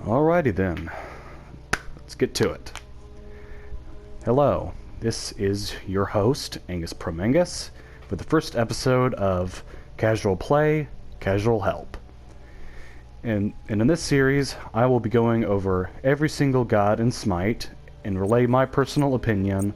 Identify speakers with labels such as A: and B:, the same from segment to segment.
A: Alrighty then, let's get to it. Hello, this is your host, Anguspromangus, for the first episode of Casual Play, Casual Help. And in this series, I will be going over every single god in Smite and relay my personal opinion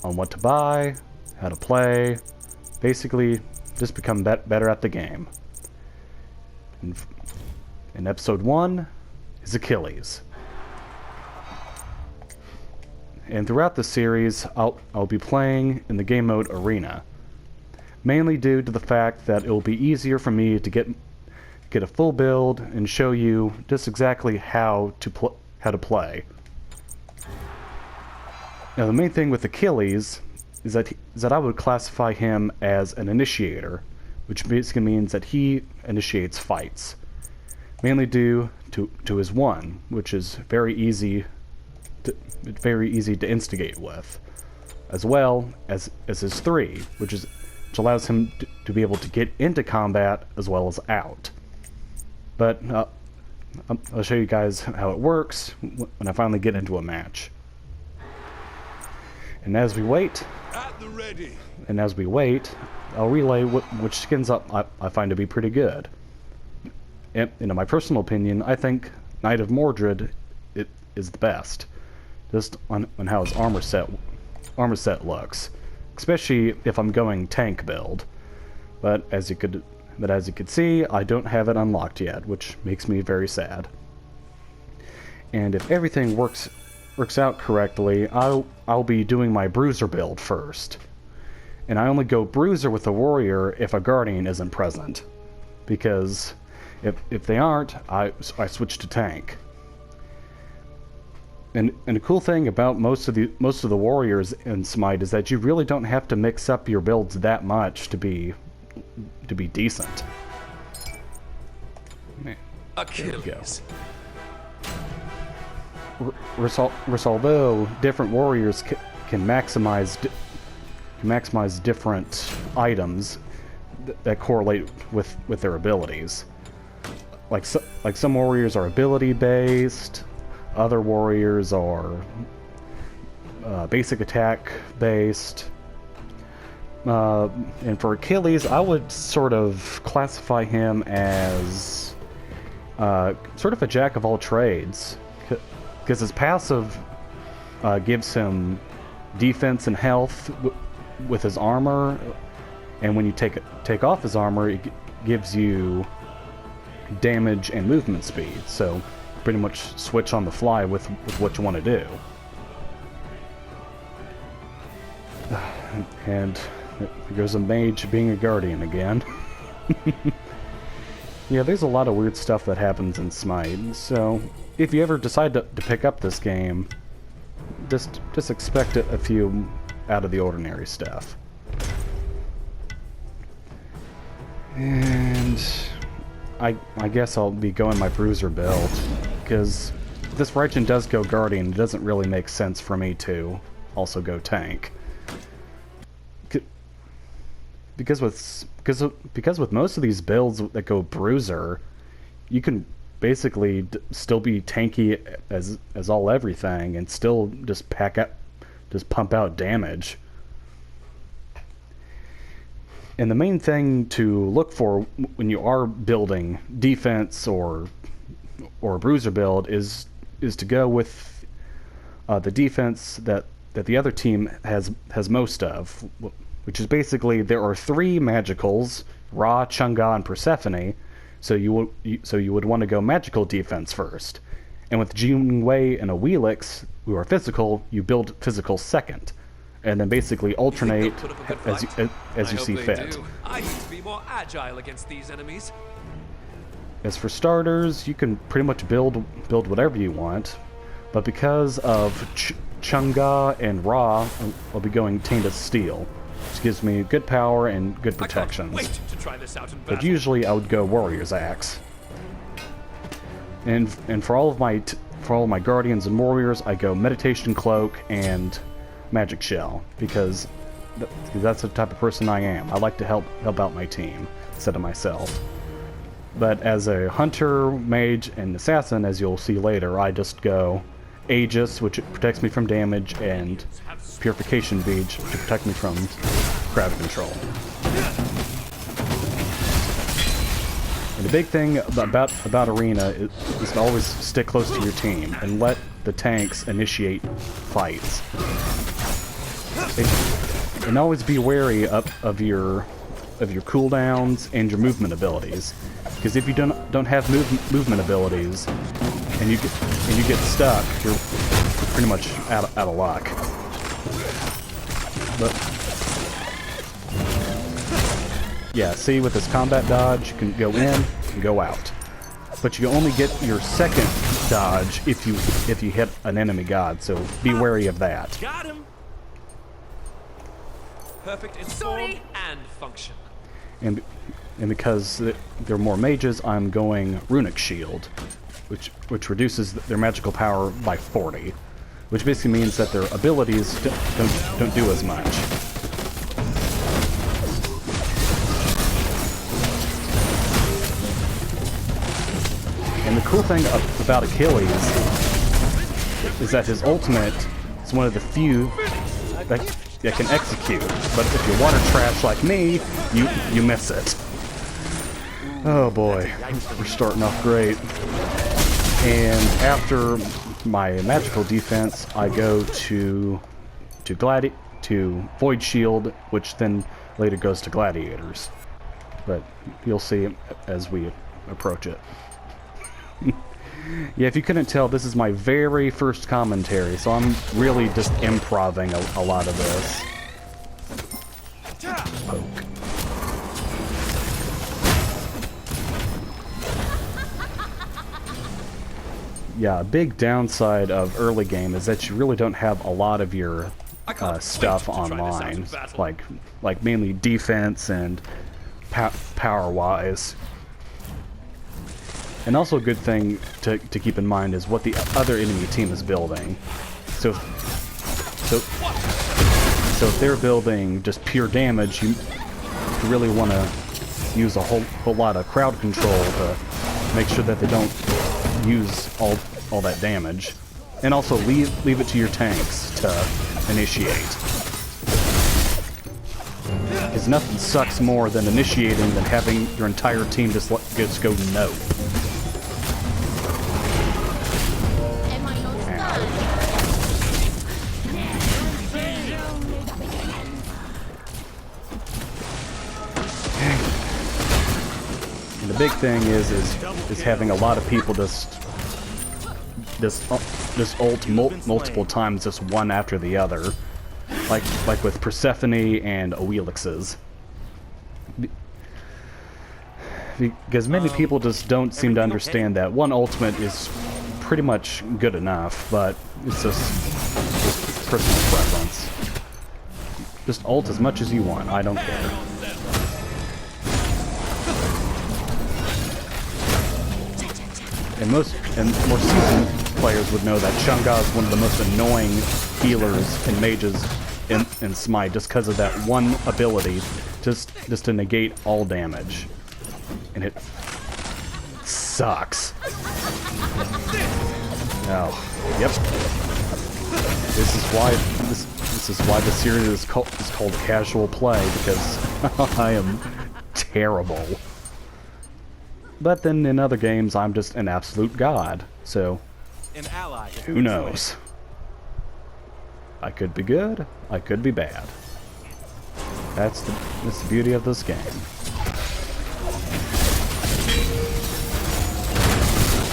A: on what to buy, how to play, basically just become better at the game. In episode 1 is Achilles. And throughout the series, I'll be playing in the game mode Arena, mainly due to the fact that it will be easier for me to get a full build and show you just exactly how to play. Now, the main thing with Achilles is that I would classify him as an initiator, which basically means that he initiates fights, mainly due to his 1, which is very easy to instigate with, as well as his 3, which allows him to be able to get into combat as well as out. But I'll show you guys how it works when I finally get into a match. And as we wait, I'll relay which skins I find to be pretty good. And, in my personal opinion, I think Knight of Mordred is the best, just on how his armor set looks, especially if I'm going tank build. But as you could see, I don't have it unlocked yet, which makes me very sad. And if everything works out correctly, I'll be doing my Bruiser build first. And I only go Bruiser with a warrior if a Guardian isn't present, because if they aren't, I switch to tank. And the cool thing about most of the warriors in Smite is that you really don't have to mix up your builds that much to be decent.
B: Achilles.
A: Although different warriors can maximize different items that correlate with their abilities. Like some warriors are ability based, other warriors are basic attack based. And for Achilles, I would sort of classify him as sort of a jack of all trades, because his passive gives him defense and health with his armor, and when you take off his armor, it gives you damage and movement speed. So pretty much switch on the fly with what you want to do. And there goes a mage being a guardian again. Yeah, there's a lot of weird stuff that happens in Smite, so if you ever decide to pick up this game, just expect a few out of the ordinary stuff. And I guess I'll be going my Bruiser build, because if this Reichen does go Guardian, it doesn't really make sense for me to also go tank. Because with most of these builds that go Bruiser, you can basically still be tanky as all everything and still just pump out damage. And the main thing to look for when you are building defense or a Bruiser build is to go with the defense that the other team has most of, which is basically there are 3 magicals: Ra, Chang'e, and Persephone. So you would want to go magical defense first. And with Jingwei and Awilix, who are physical, you build physical second, and then basically alternate as you see fit.
B: I need to be more agile against these enemies.
A: As for starters, you can pretty much build whatever you want, but because of Chang'e and Ra, I'll be going Tainted Steel, which gives me good power and good protections.
B: I can't wait to try this out in
A: But
B: battle.
A: usually I would go Warrior's Axe. And for all of my Guardians and Warriors, I go Meditation Cloak and Magic Shell, because that's the type of person I am. I like to help out my team instead of myself. But as a hunter, mage, and assassin, as you'll see later, I just go Aegis, which protects me from damage, and Purification Beach to protect me from crowd control. And the big thing about Arena is to always stick close to your team and let the tanks initiate fights. And always be wary of your cooldowns and your movement abilities, because if you don't have movement abilities and you get stuck, you're pretty much out of luck. But yeah, see, with this combat dodge, you can go in and go out, but you only get your second dodge if you hit an enemy god. So be wary of that.
B: Got him. Perfect in form and function.
A: And because there are more mages, I'm going Runic Shield, which reduces their magical power by 40, which basically means that their abilities don't do as much. And the cool thing about Achilles is that his ultimate is one of the few that can execute, but if you're water trash like me, you miss it. Oh boy, we're starting off great. And after my magical defense, I go to Void Shield, which then later goes to Gladiators. But you'll see as we approach it. Yeah, if you couldn't tell, this is my very first commentary, so I'm really just improvising a lot of this. Poke. Yeah, a big downside of early game is that you really don't have a lot of your stuff online, like mainly defense and power-wise. And also a good thing to keep in mind is what the other enemy team is building. So if they're building just pure damage, you really want to use a whole lot of crowd control to make sure that they don't use all that damage. And also leave it to your tanks to initiate. Because nothing sucks more than initiating than having your entire team just go nope. Big thing is having a lot of people just ult multiple times, just one after the other, like with Persephone and Oelix's. Because many people just don't seem to understand that one ultimate is pretty much good enough, but it's just personal preference. Just ult as much as you want, I don't care. And more seasoned players would know that Chang'e is one of the most annoying healers and mages in Smite, just because of that one ability, just to negate all damage, and it sucks. Oh, yep. This is why the series is called Casual Play, because I am terrible. But then in other games, I'm just an absolute god. So, who knows? I could be good, I could be bad. That's the beauty of this game.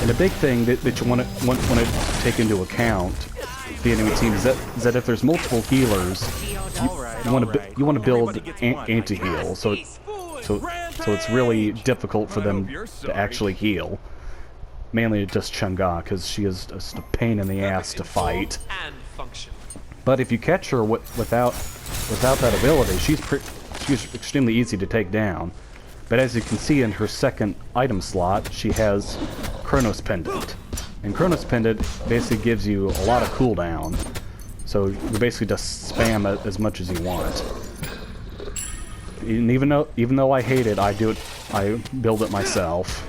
A: And a big thing that you want to take into account, the enemy team, is that if there's multiple healers, you want to build anti-heal. So it's really difficult for them to actually heal. Mainly just Chang'e, because she is just a pain in the ass to fight. But if you catch her without that ability, she's extremely easy to take down. But as you can see in her second item slot, she has Chronos Pendant. And Chronos Pendant basically gives you a lot of cooldown. So you basically just spam it as much as you want. And even though I hate it, I build it myself.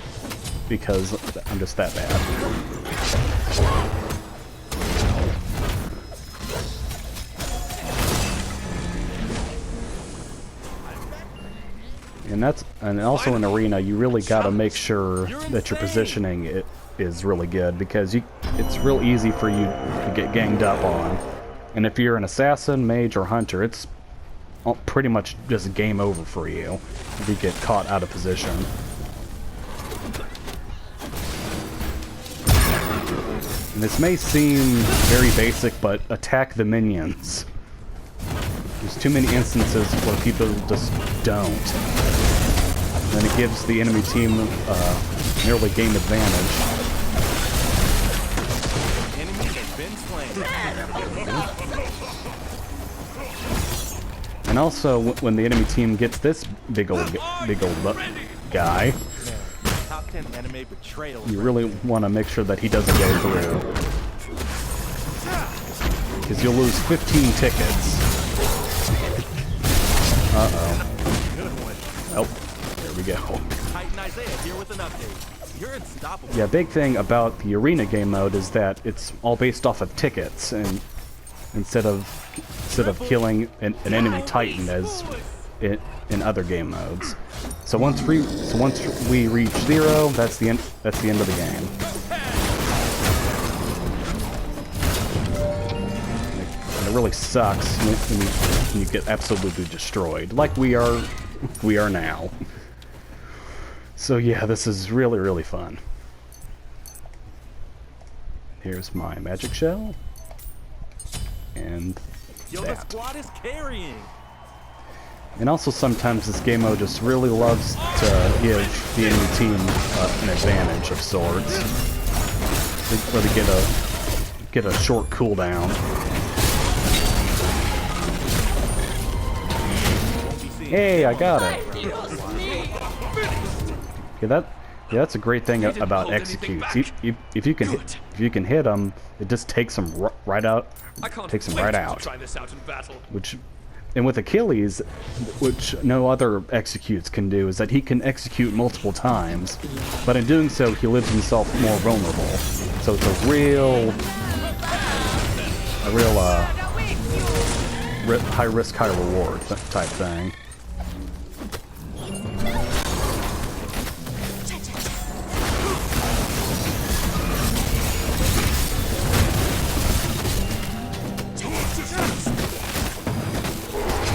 A: because I'm just that bad. And also in arena, you really gotta make sure that your positioning is really good, because it's real easy for you to get ganged up on. And if you're an assassin, mage, or hunter, it's pretty much just game over for you if you get caught out of position. And this may seem very basic, but attack the minions. There's too many instances where people just don't. And it gives the enemy team nearly game advantage.
C: Enemy has been slain.
A: And also, when the enemy team gets this big old guy,
C: Top 10 anime betrayal.
A: you really want to make sure that he doesn't go through, because you'll lose 15 tickets. Uh-oh. Oh, there we go.
C: Titan Isaiah here with an update. You're unstoppable.
A: Yeah, big thing about the arena game mode is that it's all based off of tickets, and instead of killing an enemy Titan as in other game modes. So once we reach 0, that's the end of the game. And it really sucks when you get absolutely destroyed, like we are now. So yeah, this is really, really fun. Here's my magic shell. And
C: Yo, the squad is carrying.
A: And also sometimes this game mode just really loves to give the enemy team an advantage of sorts. Where they get a short cooldown. Hey, I got it. Yeah, that's a great thing about executes. If you can hit them, it just takes them right out. Takes them right out. And with Achilles, which no other executes can do, is that he can execute multiple times, but in doing so, he leaves himself more vulnerable. So it's a real high risk, high reward type thing.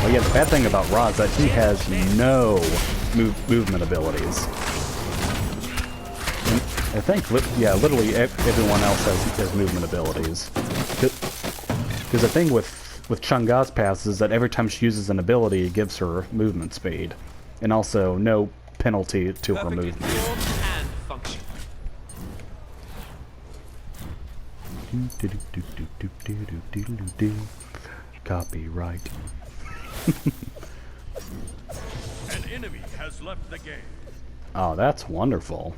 A: Oh yeah, the bad thing about Ra is that he has no movement abilities. And I think, yeah, literally everyone else has movement abilities. Because the thing with Chang'a's pass is that every time she uses an ability, it gives her movement speed. And also no penalty to her movement.
B: And function.
A: Copyright.
D: An enemy has left the game.
A: Oh, that's wonderful.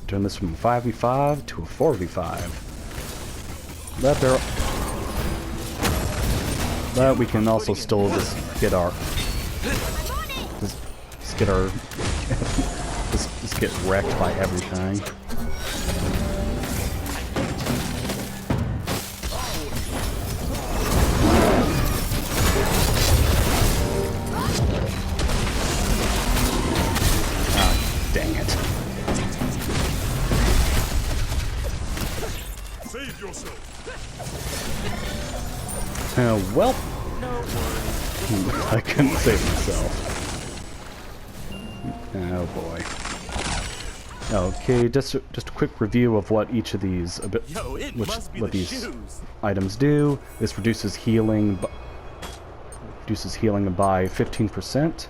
A: Turn this from a 5v5 to a 4v5. But we can also still just get our just get wrecked by everything. Dang it.
D: Save yourself.
A: Well, I couldn't save myself. Oh boy. Okay, just a quick review of what each of these items do. This reduces healing by 15%.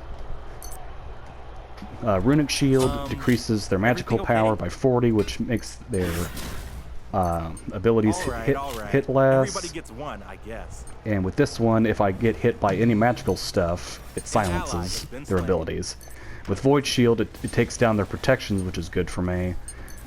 A: Runic Shield decreases their magical power by 40, which makes their abilities hit less.
C: Everybody gets one, I guess.
A: And with this one, if I get hit by any magical stuff, it silences their abilities. With Void Shield, it takes down their protections, which is good for me.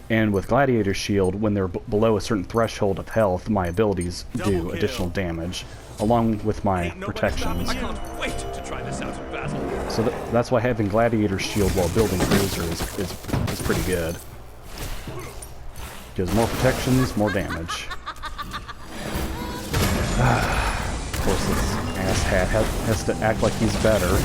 A: And with Gladiator Shield, when they're below a certain threshold of health, my abilities do additional damage, along with my protections.
B: I can't wait to try this out in battle.
A: So that's why having Gladiator's Shield while building Bruiser is pretty good. Gives more protections, more damage. Of course, this asshat has to act like he's better.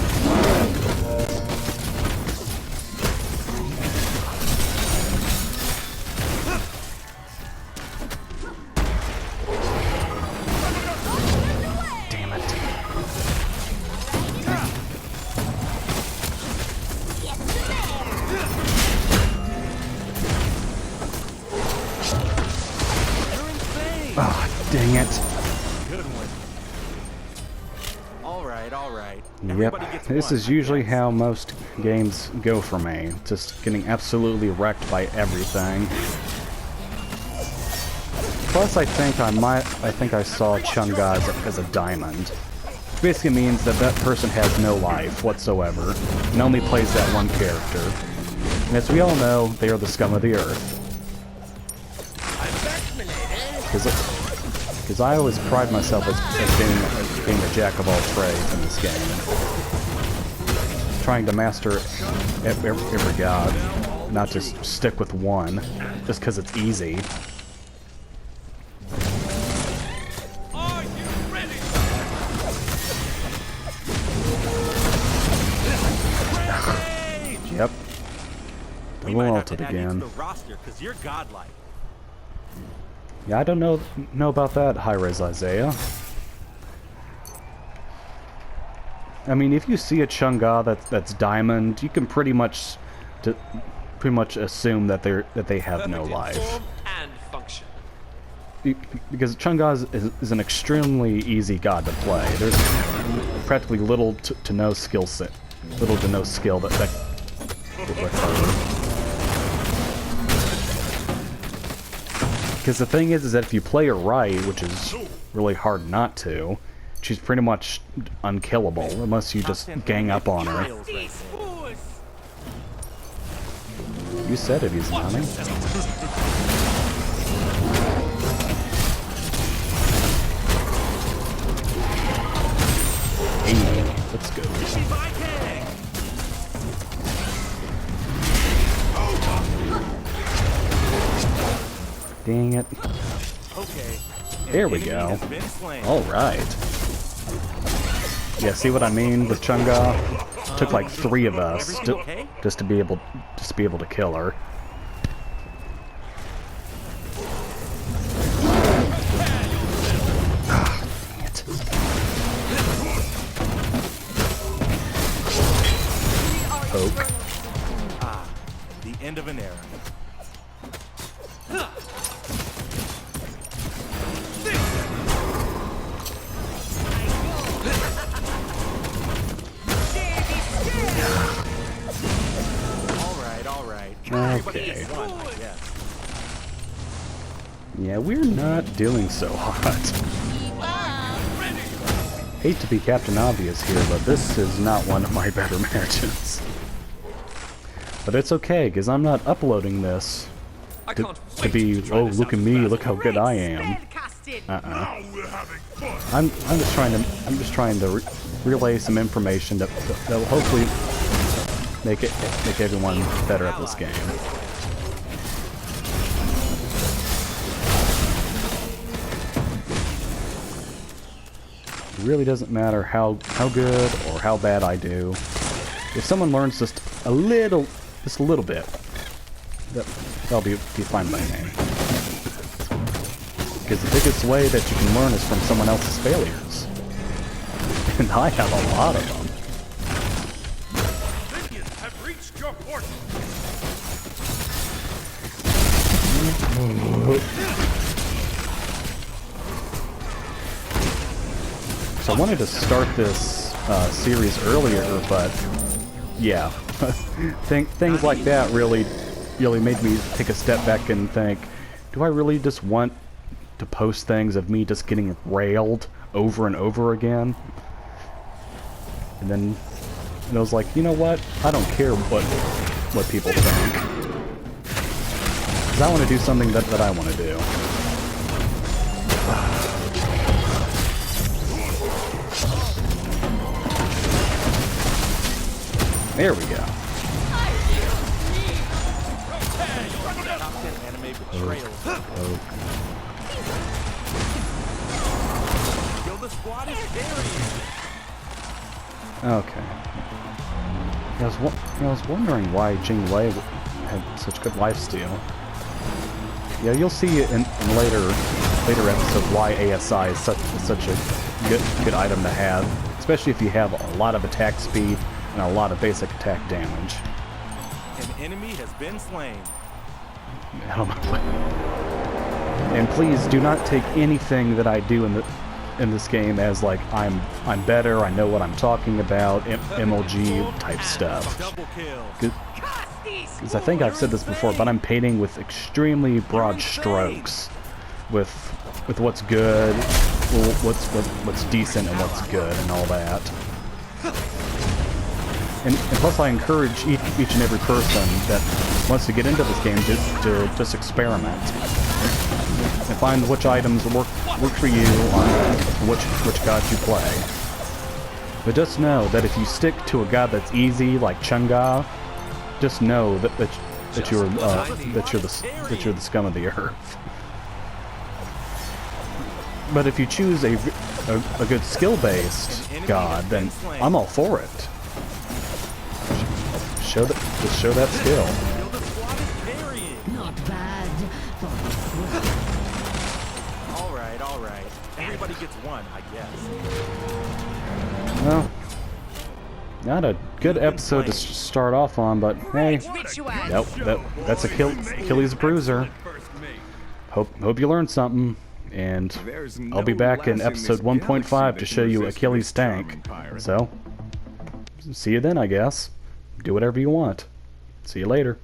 A: Oh, dang it.
C: Good one. All right, all right.
A: Yep,
C: Everybody gets
A: this
C: one,
A: is
C: I
A: usually
C: guess.
A: how most games go for me. Just getting absolutely wrecked by everything. Plus, I think I saw Chunga as a diamond. Which basically means that that person has no life whatsoever, and only plays that one character. And as we all know, they are the scum of the earth. Because I always pride myself as being a jack of all trades in this game. Trying to master every god, not just stick with one, just because it's easy.
D: Are you ready?
A: Yep.
C: We
A: Double
C: might have
A: ulted
C: to add you to
A: again.
C: the roster because you're godlike.
A: Yeah, I don't know about that, high-res Isaiah. I mean, if you see a Chunga that's diamond, you can pretty much assume that they have no
B: Perfect in
A: life.
B: form and function.
A: Because Chunga is an extremely easy god to play. There's practically little to no skill that with her. Because the thing is that if you play her right, which is really hard not to, she's pretty much unkillable unless you just gang up on her.
C: Trails right there.
A: You said it, he's money. Hey, let's go. Dang it.
C: Okay.
A: There we
C: Enemy
A: go.
C: has been slain.
A: Alright. Yeah, see what I mean with Chunga? Took like 3 of us
C: Everything okay?
A: just to be able to kill her. Ah, dang it. Poke.
C: Ah, the end of an era. All right. Everybody
A: Okay.
C: gets one, I guess.
A: Yeah, we're not doing so hot. Hate to be Captain Obvious here, but this is not one of my better matches. But it's okay, because I'm not uploading this
B: I
A: to
B: can't wait
A: be,
B: to try
A: oh,
B: this
A: look
B: out
A: at
B: in
A: me,
B: battle.
A: look how good I am.
D: Now we're having fun.
A: I'm just trying to relay some information that will hopefully make everyone better at this game. It really doesn't matter how good or how bad I do. If someone learns just a little bit, that'll be fine by me. Because the biggest way that you can learn is from someone else's failures. And I have a lot of them.
D: Minions have reached your portal.
A: So I wanted to start this series earlier, but yeah, things like that really made me take a step back and think, do I really just want to post things of me just getting railed over and over again? And then I was like, you know what? I don't care what people think. 'Cause I want to do something that I want to do. There we go.
C: Top 10 anime betrayal.
A: Oh.
C: Yo, the squad is carrying.
A: Okay. I was wondering why Jing Wei had such good lifesteal. Yeah, you'll see in later episodes why ASI is such a good item to have, especially if you have a lot of attack speed and a lot of basic attack damage.
C: An enemy has been slain.
A: And please do not take anything that I do in this game as like I'm better, I know what I'm talking about, MLG type stuff.
C: Double kill.
A: Because I think I've said this before, but I'm painting with extremely broad strokes with what's good, what's decent, and what's good, and all that. And plus, I encourage each and every person that wants to get into this game to just experiment and find which items work for you on which gods you play. But just know that if you stick to a god that's easy, like Chunga, just know that you're the scum of the earth. But if you choose a good skill-based god, then I'm all for it. Just show that skill.
C: Yo, the squad is carrying.
E: Not bad.
C: All right. Everybody gets one, I guess.
A: Well, not a good episode to start off on, but hey, nope, that's Achilles-Bruiser. Hope you learned something, and I'll be back in episode 1.5 to show you Achilles' tank. So, see you then, I guess. Do whatever you want. See you later.